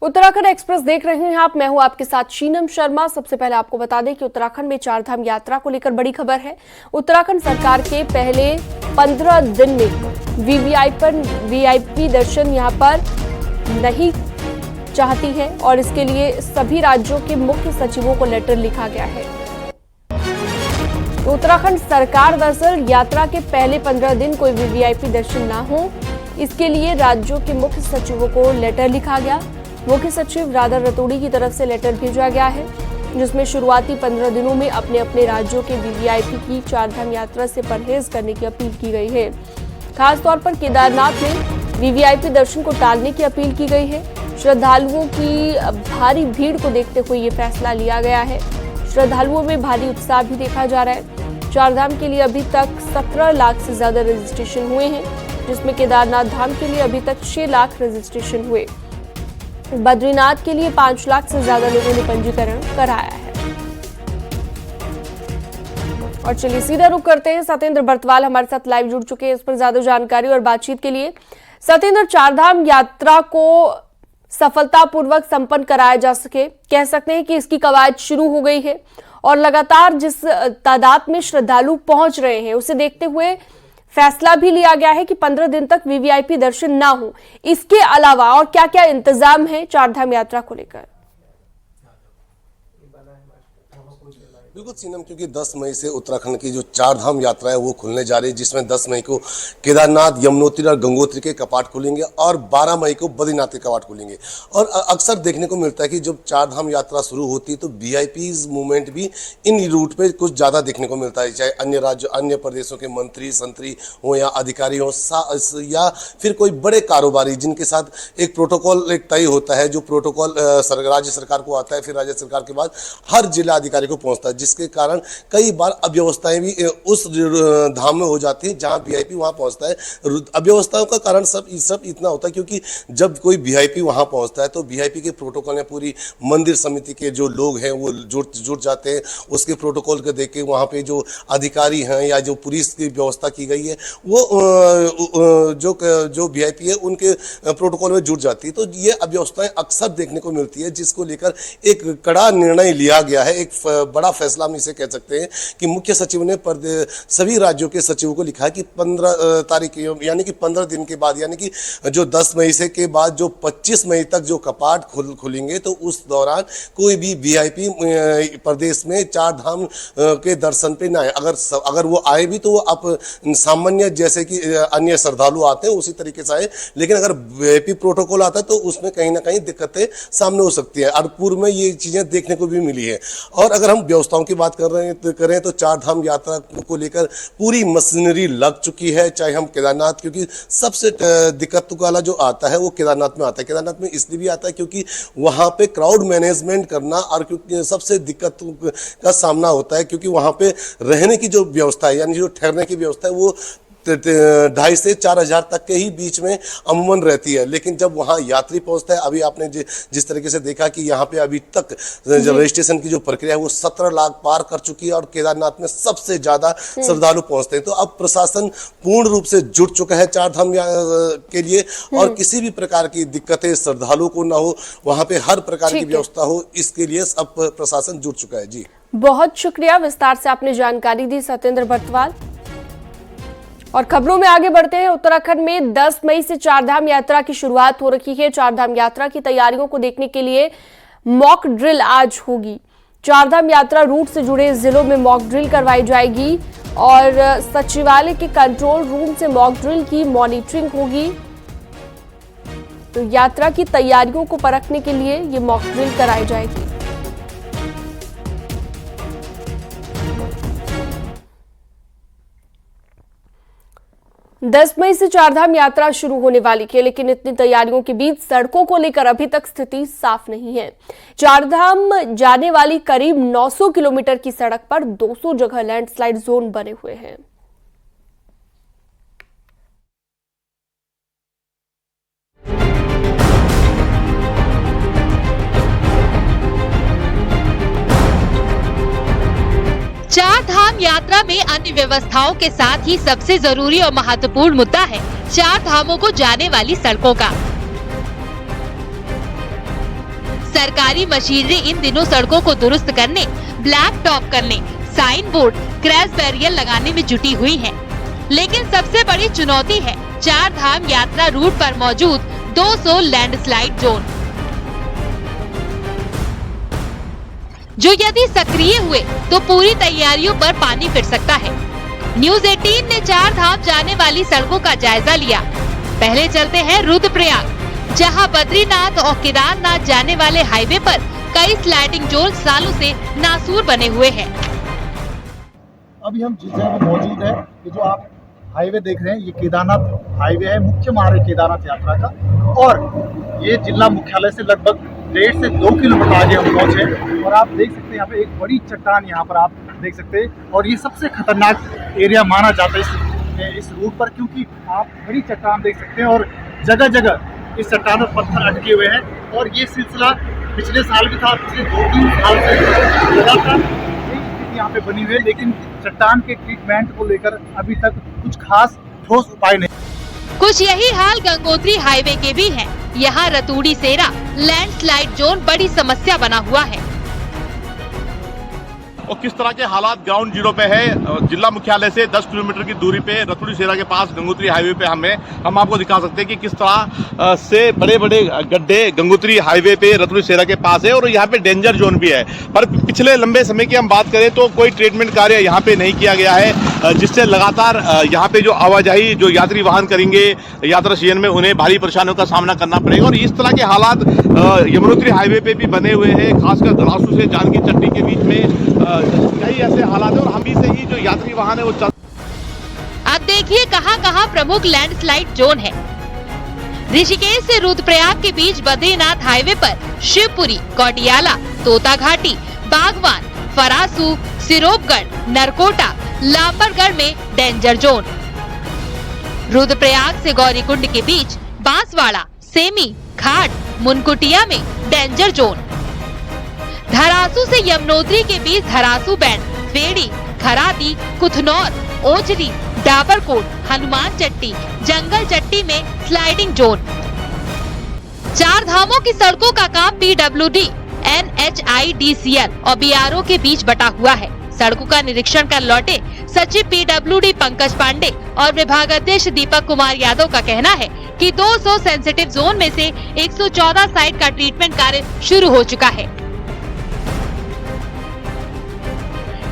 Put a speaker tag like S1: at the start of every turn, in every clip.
S1: Uttarakhand express देख रहे हैं आप। मैं हूं आपके साथ शीनम शर्मा। सबसे पहले आपको बता दें कि उत्तराखंड में चारधाम यात्रा को लेकर बड़ी खबर है। उत्तराखंड सरकार के पहले 15 दिन में वीवीआईपी दर्शन यहां पर नहीं चाहती है और इसके लिए सभी राज्यों के मुख्य सचिवों को लेटर लिखा गया है। तो उत्तराखंड सरकार दरअसल यात्रा के पहले 15 दिन कोई वीवीआईपी दर्शन ना हो, इसके लिए राज्यों के मुख्य सचिवों को लेटर लिखा गया। मुख्य सचिव राधा रतूड़ी की तरफ से लेटर भेजा गया है, जिसमें शुरुआती 15 दिनों में अपने अपने राज्यों के वीवीआईपी की चारधाम यात्रा से परहेज करने की अपील की गई है। खासतौर पर केदारनाथ में वीवीआईपी दर्शन को टालने की अपील की गई है। श्रद्धालुओं की भारी भीड़ को देखते हुए ये फैसला लिया गया है। श्रद्धालुओं में भारी उत्साह भी देखा जा रहा है। चारधाम के लिए अभी तक 17 लाख से ज्यादा रजिस्ट्रेशन हुए हैं, जिसमें केदारनाथ धाम के लिए अभी तक 6 लाख रजिस्ट्रेशन हुए। बद्रीनाथ के लिए 5 लाख से ज्यादा लोगों ने पंजीकरण कराया है। और चलिए सीधा रुख करते हैं, सत्येंद्र बर्तवाल हमारे साथ लाइव जुड़ चुके हैं इस पर ज्यादा जानकारी और बातचीत के लिए। सत्येंद्र, चारधाम यात्रा को सफलतापूर्वक संपन्न कराया जा सके, कह सकते हैं कि इसकी कवायद शुरू हो गई है और लगातार जिस तादाद में श्रद्धालु पहुंच रहे हैं उसे देखते हुए फैसला भी लिया गया है कि 15 दिन तक वीवीआईपी दर्शन ना हो। इसके अलावा और क्या क्या इंतजाम है चारधाम यात्रा को लेकर?
S2: बिल्कुल सीनम, क्योंकि 10 मई से उत्तराखंड की जो चारधाम यात्रा है वो खुलने जा रही है, जिसमें 10 मई को केदारनाथ, यमुनोत्री और गंगोत्री के कपाट खुलेंगे और 12 मई को बद्रीनाथ के कपाट खुलेंगे। और अक्सर देखने को मिलता है कि जब चारधाम यात्रा शुरू होती है तो वीआईपीज मूवमेंट भी इन रूट पे कुछ ज़्यादा देखने को मिलता है, चाहे अन्य राज्य अन्य प्रदेशों के मंत्री संतरी हो या अधिकारी हो या फिर कोई बड़े कारोबारी जिनके साथ एक प्रोटोकॉल एक तय होता है, जो प्रोटोकॉल राज्य सरकार को आता है, फिर राज्य सरकार के बाद हर जिला अधिकारी को पहुँचता है, जिसके कारण कई बार अव्यवस्थाएं भी उस धाम में हो जाती है जहां वीआईपी वहां पहुंचता है। अव्यवस्थाओं का कारण सब इतना होता है क्योंकि जब कोई वीआईपी वहां पहुंचता है तो वीआईपी के प्रोटोकॉल में पूरी मंदिर समिति के जो लोग हैं वो जुट जाते हैं। उसके प्रोटोकॉल को देख के वहां पे जो अधिकारी हैं या जो पुलिस की व्यवस्था की गई है वो जो वीआईपी है उनके प्रोटोकॉल में जुट जाती है। तो ये अव्यवस्थाएं अक्सर देखने को मिलती है, जिसको लेकर एक कड़ा निर्णय लिया गया है। एक बड़ा फैसला हम इसे कह सकते हैं कि मुख्य सचिव ने सभी राज्यों के सचिवों को लिखा है कि 15 तारीख यानी कि 15 दिन के बाद, यानी कि जो 10 मई से के बाद जो 25 मई तक जो कपाट खुलेंगे तो उस दौरान कोई भी वीआईपी प्रदेश में चारधाम के दर्शन पे ना आए। अगर वो आए भी तो वो आप सामान्य जैसे कि अन्य श्रद्धालु आते हैं उसी तरीके से आए, लेकिन अगर वीआईपी प्रोटोकॉल आता है तो उसमें कहीं ना कहीं दिक्कतें सामने हो सकती है। और पूर्व में ये चीजें देखने को भी मिली है। और अगर हम व्यवस्थाओं की बात करें तो चारधाम यात्रा को लेकर पूरी मशीनरी लग चुकी है। चाहे हम केदारनाथ, क्योंकि सबसे दिक्कत वाला जो आता है वो केदारनाथ में आता है। केदारनाथ में इसलिए भी आता है क्योंकि वहां पे क्राउड मैनेजमेंट करना और क्योंकि सबसे दिक्कत का सामना होता है, क्योंकि वहां पे रहने की जो व्यवस्था है यानी जो ठहरने की व्यवस्था है वो 2,500 से 4,000 तक के ही बीच में अमूमन रहती है। लेकिन जब वहाँ यात्री पहुँचता है, अभी आपने जिस तरीके से देखा कि यहाँ पे अभी तक रजिस्ट्रेशन की जो प्रक्रिया है वो 17 लाख पार कर चुकी है और केदारनाथ में सबसे ज्यादा श्रद्धालु पहुँचते हैं। तो अब प्रशासन पूर्ण रूप से जुट चुका है चारधाम के लिए और किसी भी प्रकार की दिक्कतें श्रद्धालु को ना हो, वहाँ पे हर प्रकार की व्यवस्था हो, इसके लिए अब प्रशासन जुट चुका है। जी
S1: बहुत शुक्रिया, विस्तार से आपने जानकारी दी सत्येंद्र बर्तवाल। और खबरों में आगे बढ़ते हैं। उत्तराखंड में 10 मई से चारधाम यात्रा की शुरुआत हो रही है। चारधाम यात्रा की तैयारियों को देखने के लिए मॉक ड्रिल आज होगी। चारधाम यात्रा रूट से जुड़े जिलों में मॉक ड्रिल करवाई जाएगी और सचिवालय के कंट्रोल रूम से मॉक ड्रिल की मॉनिटरिंग होगी। तो यात्रा की तैयारियों को परखने के लिए ये मॉक ड्रिल कराई जाएगी। 10 मई से चारधाम यात्रा शुरू होने वाली है, लेकिन इतनी तैयारियों के बीच सड़कों को लेकर अभी तक स्थिति साफ नहीं है। चारधाम जाने वाली करीब 900 किलोमीटर की सड़क पर 200 जगह लैंडस्लाइड जोन बने हुए हैं।
S3: चारधाम यात्रा में अन्य व्यवस्थाओं के साथ ही सबसे जरूरी और महत्वपूर्ण मुद्दा है चार धामों को जाने वाली सड़कों का। सरकारी मशीनरी इन दिनों सड़कों को दुरुस्त करने, ब्लैक टॉप करने, साइन बोर्ड, क्रैश बैरियर लगाने में जुटी हुई है। लेकिन सबसे बड़ी चुनौती है चार धाम यात्रा रूट पर मौजूद 200 लैंडस्लाइड जोन, जो यदि सक्रिय हुए तो पूरी तैयारियों पर पानी फिर सकता है। न्यूज 18 ने चार धाम जाने वाली सड़कों का जायजा लिया। पहले चलते हैं रुद्रप्रयाग, जहां बद्रीनाथ और केदारनाथ जाने वाले हाईवे पर कई स्लाइडिंग जोन सालों से नासूर बने हुए हैं।
S4: अभी हम जिस जगह पे मौजूद है, ये जो आप हाईवे देख रहे हैं, ये केदारनाथ हाईवे है, मुख्य मार्ग केदारनाथ यात्रा का। और ये जिला मुख्यालय से लगभग 1.5 से 2 किलोमीटर आगे हम पहुंचे और आप देख सकते हैं यहाँ पे एक बड़ी चट्टान यहाँ पर आप देख सकते हैं। और ये सबसे खतरनाक एरिया माना जाता है इस रूट पर, क्योंकि आप बड़ी चट्टान देख सकते हैं और जगह जगह इस चट्टान पर पत्थर अटके हुए हैं। और ये सिलसिला पिछले साल भी था, पिछले 2-3 साल से लगातार स्थिति यहाँ पे बनी हुई है। लेकिन चट्टान के ट्रीटमेंट को लेकर अभी तक कुछ खास ठोस उपाय नहीं।
S3: कुछ यही हाल गंगोत्री हाईवे के भी है। यहाँ रतूड़ी सेरा लैंडस्लाइड जोन बड़ी समस्या बना हुआ है।
S5: और किस तरह के हालात ग्राउंड जीरो पे है, जिला मुख्यालय से 10 किलोमीटर की दूरी पे रतूड़ी सेरा के पास गंगोत्री हाईवे पे हम आपको दिखा सकते हैं कि किस तरह से बड़े बड़े गड्ढे गंगोत्री हाईवे पे रतूड़ी सेरा के पास है और यहाँ पे डेंजर जोन भी है। पर पिछले लंबे समय की हम बात करें तो कोई ट्रीटमेंट कार्य यहाँ पे नहीं किया गया है, जिससे लगातार यहाँ पे जो आवाजाही जो यात्री वाहन करेंगे यात्रा सीजन में उन्हें भारी परेशानियों का सामना करना पड़ेगा। और इस तरह के हालात यमुनोत्री हाईवे पे भी बने हुए हैं, खासकर धरासू से जानकी चट्टी के बीच में कई ऐसे हालात है और हम ही से ही जो यात्री वाहन है वो चल।
S3: अब देखिए कहां-कहां प्रमुख लैंडस्लाइड जोन है। ऋषिकेश से रुद्रप्रयाग के बीच बद्रीनाथ हाईवे पर शिवपुरी, कौटियाला, तोता घाटी, बागवान, फरासू, सिरोपगढ़, नरकोटा, लांबरगढ़ में डेंजर जोन। रुद्रप्रयाग से गौरीकुंड के बीच बांसवाड़ा, सेमी, घाट, मुनकुटिया में डेंजर जोन। धरासू से यमुनोत्री के बीच धरासू बैंड, फेड़ी, खरादी, कुथनौर, ओजरी, डाबरकोट, हनुमान चट्टी, जंगल चट्टी में स्लाइडिंग जोन। चार धामों की सड़कों का काम PWD, NHIDCL और BRO के बीच बटा हुआ है। सड़कों का निरीक्षण कर लौटे सचिव PWD पंकज पांडे और विभागाध्यक्ष दीपक कुमार यादव का कहना है कि 200 सेंसिटिव जोन में से 114 साइट का ट्रीटमेंट कार्य शुरू हो चुका है।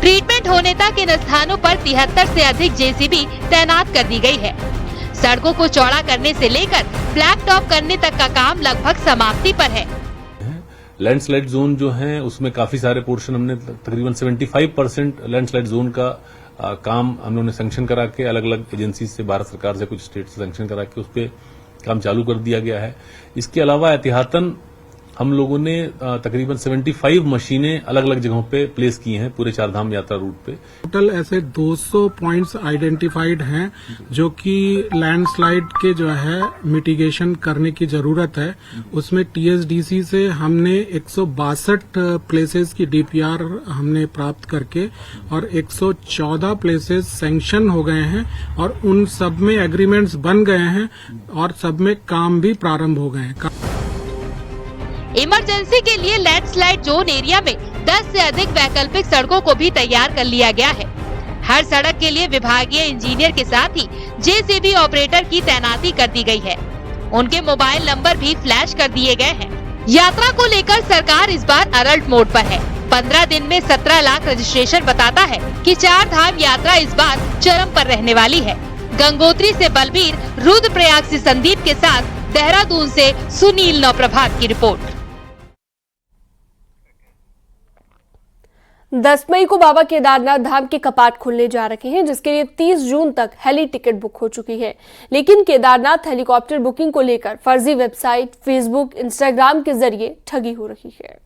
S3: ट्रीटमेंट होने तक इन स्थानों पर 73 से अधिक JCB तैनात कर दी गई है। सड़कों को चौड़ा करने से लेकर ब्लैक टॉप करने तक का काम लगभग समाप्ति पर है।
S6: लैंडस्लाइड जोन जो है उसमें काफी सारे पोर्शन हमने तकरीबन 75% लैंडस्लाइड जोन का काम हम लोगों ने सैंक्शन करा के अलग अलग एजेंसी से, भारत सरकार से, कुछ स्टेट से सैंक्शन करा के उस पर काम चालू कर दिया गया है। इसके अलावा एहतियातन हम लोगों ने तकरीबन 75 मशीनें अलग अलग जगहों पे प्लेस की हैं पूरे चारधाम यात्रा रूट पे।
S7: टोटल ऐसे 200 पॉइंट्स आइडेंटिफाइड हैं जो कि लैंडस्लाइड के जो है मिटिगेशन करने की जरूरत है। उसमें TSDC से हमने 162 प्लेसेस की DPR हमने प्राप्त करके और 114 प्लेसेस सैंक्शन हो गए हैं और उन सब में एग्रीमेंट्स बन गए हैं और सब में काम भी प्रारंभ हो गए हैं।
S3: इमरजेंसी के लिए लैंडस्लाइड जोन एरिया में 10 से अधिक वैकल्पिक सड़कों को भी तैयार कर लिया गया है। हर सड़क के लिए विभागीय इंजीनियर के साथ ही JCB ऑपरेटर की तैनाती कर दी गई है। उनके मोबाइल नंबर भी फ्लैश कर दिए गए हैं। यात्रा को लेकर सरकार इस बार अलर्ट मोड पर है। 15 दिन में 17 लाख रजिस्ट्रेशन बताता है कि चार धाम यात्रा इस बार चरम पर रहने वाली है। गंगोत्री से बलबीर, रुद्रप्रयाग से संदीप के साथ देहरादून से सुनील नवप्रभात की रिपोर्ट।
S1: 10 मई को बाबा केदारनाथ धाम के कपाट खुलने जा रहे हैं, जिसके लिए 30 जून तक हेली टिकट बुक हो चुकी है। लेकिन केदारनाथ हेलीकॉप्टर बुकिंग को लेकर फर्जी वेबसाइट, फेसबुक, इंस्टाग्राम के जरिए ठगी हो रही है।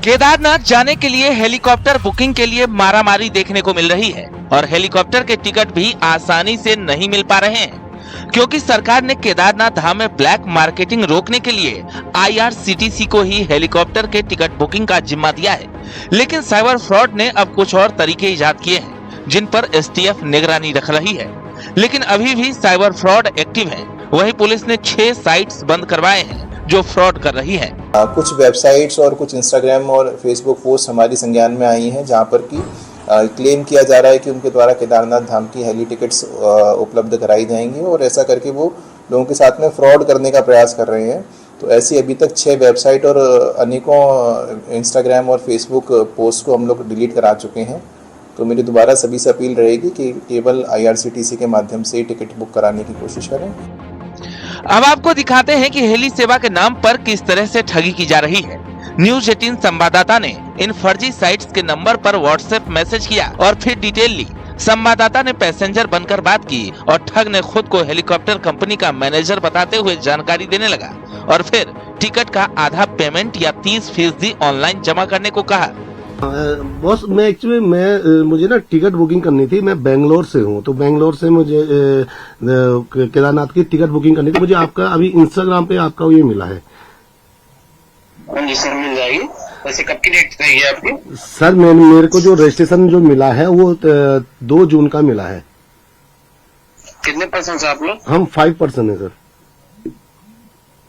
S8: केदारनाथ जाने के लिए हेलीकॉप्टर बुकिंग के लिए मारामारी देखने को मिल रही है और हेलीकॉप्टर के टिकट भी आसानी से नहीं मिल पा रहे हैं, क्योंकि सरकार ने केदारनाथ धाम में ब्लैक मार्केटिंग रोकने के लिए IRCTC को ही हेलीकॉप्टर के टिकट बुकिंग का जिम्मा दिया है। लेकिन साइबर फ्रॉड ने अब कुछ और तरीके इजाद किए हैं, जिन पर STF निगरानी रख रही है। लेकिन अभी भी साइबर फ्रॉड एक्टिव है। वहीं पुलिस ने 6 साइट्स बंद करवाए हैं जो फ्रॉड कर रही है।
S9: कुछ वेबसाइट्स और कुछ इंस्टाग्राम और फेसबुक पोस्ट हमारी संज्ञान में आई हैं जहां पर कि क्लेम किया जा रहा है कि उनके द्वारा केदारनाथ धाम की हेली टिकट्स उपलब्ध कराई जाएंगी और ऐसा करके वो लोगों के साथ में फ्रॉड करने का प्रयास कर रहे हैं। तो ऐसी अभी तक 6 वेबसाइट और अनेकों इंस्टाग्राम और फेसबुक पोस्ट को हम लोग डिलीट करा चुके हैं। तो मेरी दोबारा सभी से अपील रहेगी कि केवल IRCTC के माध्यम से ही टिकट बुक कराने की कोशिश करें।
S8: अब आपको दिखाते हैं कि हेली सेवा के नाम पर किस तरह से ठगी की जा रही है। न्यूज 18 संवाददाता ने इन फर्जी साइट्स के नंबर पर व्हाट्सएप मैसेज किया और फिर डिटेल ली। संवाददाता ने पैसेंजर बनकर बात की और ठग ने खुद को हेलीकॉप्टर कंपनी का मैनेजर बताते हुए जानकारी देने लगा और फिर टिकट का आधा पेमेंट या 30% ऑनलाइन जमा करने को कहा।
S2: बॉस मुझे ना टिकट बुकिंग करनी थी। मैं बेंगलोर से हूँ, तो बेंगलोर से मुझे केदारनाथ की टिकट बुकिंग करनी थी। मुझे आपका अभी इंस्टाग्राम पे आपका ये मिला है।
S10: जी सर, मिल जाएगी। वैसे कब की डेट चाहिए आपकी?
S2: सर मेरे को जो रजिस्ट्रेशन जो मिला है वो 2 जून का मिला है।
S10: कितने परसेंट आप लोग?
S2: हम 5% है सर।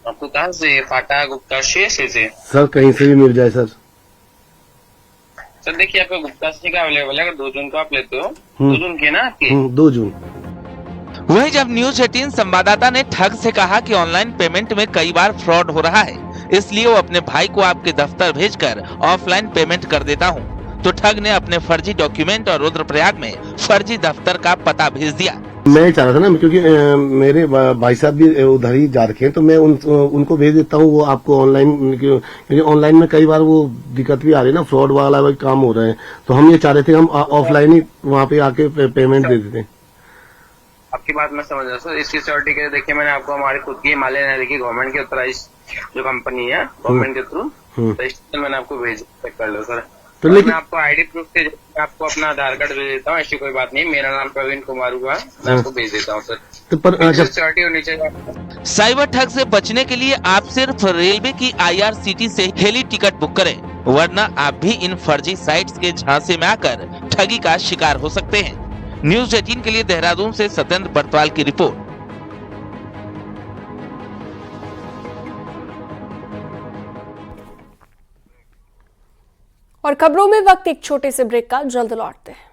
S10: आपको कहाँ से? फाटा, गुप्ता से?
S2: सर कहीं से भी मिल जाए सर।
S10: सर देखिए, आपका गुप्ता से का अवेलेबल है। अगर 2 जून को आप लेते हो, 2 जून की है ना आपकी?
S2: 2 जून।
S8: वहीं जब न्यूज 18 संवाददाता ने ठग से कहा कि ऑनलाइन पेमेंट में कई बार फ्रॉड हो रहा है, इसलिए वो अपने भाई को आपके दफ्तर भेजकर ऑफलाइन पेमेंट कर देता हूं, तो ठग ने अपने फर्जी डॉक्यूमेंट और रुद्रप्रयाग में फर्जी दफ्तर का पता भेज दिया।
S2: मैं चाह रहा था ना, क्योंकि मेरे भाई साहब भी उधर ही जा रखे हैं, तो मैं उनको भेज देता हूँ। वो आपको ऑनलाइन, क्योंकि ऑनलाइन में कई बार वो दिक्कत भी आ रही है ना, फ्रॉड वाला काम हो रहे हैं। तो हम ये चाह रहे थे हम ऑफलाइन ही वहाँ पे आके पेमेंट दे देते हैं।
S10: आपकी बात मैं समझ रहा हूँ सर। इसकी सिक्योरिटी के लिए देखिए, मैंने आपको हमारी खुद की हिमालय नदी की गवर्नमेंट की ऑथराइज जो कंपनी है, गवर्नमेंट के थ्रू रजिस्ट्रेशन मैंने आपको भेज चेक कर लो सर। तो मैं आपको आईडी प्रूफ से आपको अपना आधार कार्ड भेज देता हूँ। ऐसी कोई बात नहीं, मेरा नाम प्रवीण कुमार हुआ, मैं आपको भेज देता हूँ सर। तो सिक्योरिटी होनी चाहिए।
S8: साइबर ठग से बचने के लिए आप सिर्फ रेलवे की IRCTC से हेली टिकट बुक करें, वरना आप भी इन फर्जी साइट्स के झांसे में आकर ठगी का शिकार हो सकते हैं। न्यूज 18 के लिए देहरादून से सत्येंद्र बर्तवाल की रिपोर्ट।
S1: और खबरों में वक्त एक छोटे से ब्रेक का, जल्द लौटते हैं।